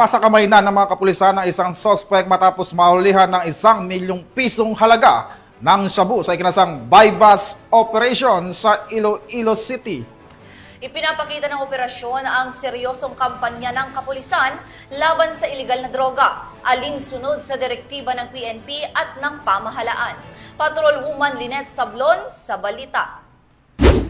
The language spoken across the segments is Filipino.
Napasakamay na ng mga kapulisan ng isang suspect matapos mahulihan ng 1 milyong pisong halaga ng shabu sa ikinasang bypass operation sa Iloilo City. Ipinapakita ng operasyon ang seryosong kampanya ng kapulisan laban sa ilegal na droga, alinsunod sa direktiba ng PNP at ng pamahalaan. Patrolwoman Lynette Sablon sa balita.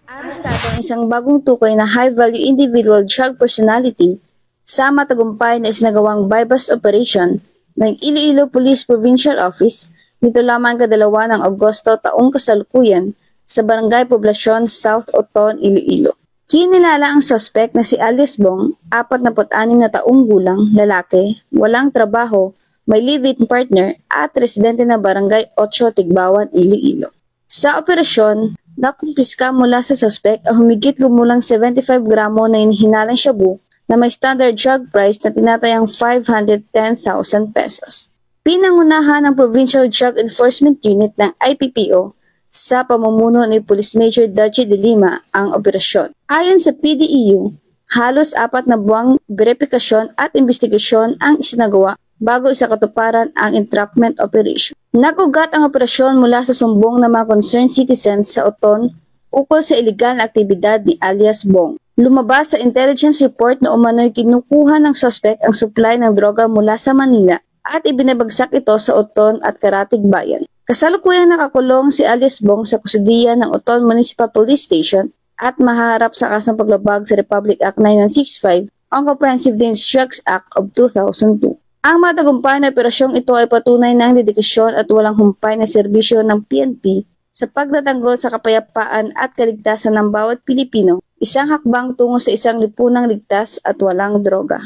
Arestado ang isang bagong tukoy na high-value individual drug personality sa matagumpay na isinagawang bypass operation ng Iloilo Police Provincial Office nito lamang kadalawa ng Agosto taong kasalukuyan sa Barangay Poblacion, South Oton, Iloilo. Kinilala ang suspect na si alias Bong, 46 na taong gulang, lalaki, walang trabaho, may live-in partner at residente na Barangay 8, Tigbawan, Iloilo. Sa operasyon, nakumpiska mula sa suspect ang humigit kumulang 75 gramo na inihinalang shabu na may standard drug price na tinatayang 510,000 pesos. Pinangunahan ng Provincial Drug Enforcement Unit ng IPPO sa pamumuno ni Police Major Daji de Lima ang operasyon. Ayon sa PDEU, halos 4 na buwang verifikasyon at investigasyon ang isinagawa bago isakatuparan ang entrapment operation. Nagugat ang operasyon mula sa sumbong ng mga concerned citizens sa Oton ukol sa iligal na aktibidad ni alias Bong. Lumabas sa intelligence report na umano'y kinukuha ng suspect ang supply ng droga mula sa Manila at ibinabagsak ito sa Oton at Karatig Bayan. Kasalukuyang nakakulong si alias Bong sa kustudiya ng Oton Municipal Police Station at mahaharap sa kasong paglabag sa Republic Act 9165 ang Comprehensive Dangerous Drugs Act of 2002. Ang matagumpay na operasyong ito ay patunay ng dedikasyon at walang humpay na serbisyo ng PNP sa pagtatanggol sa kapayapaan at kaligtasan ng bawat Pilipino, isang hakbang tungo sa isang lipunang ligtas at walang droga.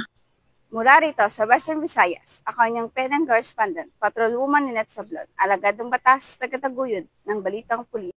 Mula rito sa Western Visayas, ako ang PNN correspondent, Patrolwoman Lynette Sablon, alagadong batas, tagataguyod ng Balitang Pulis.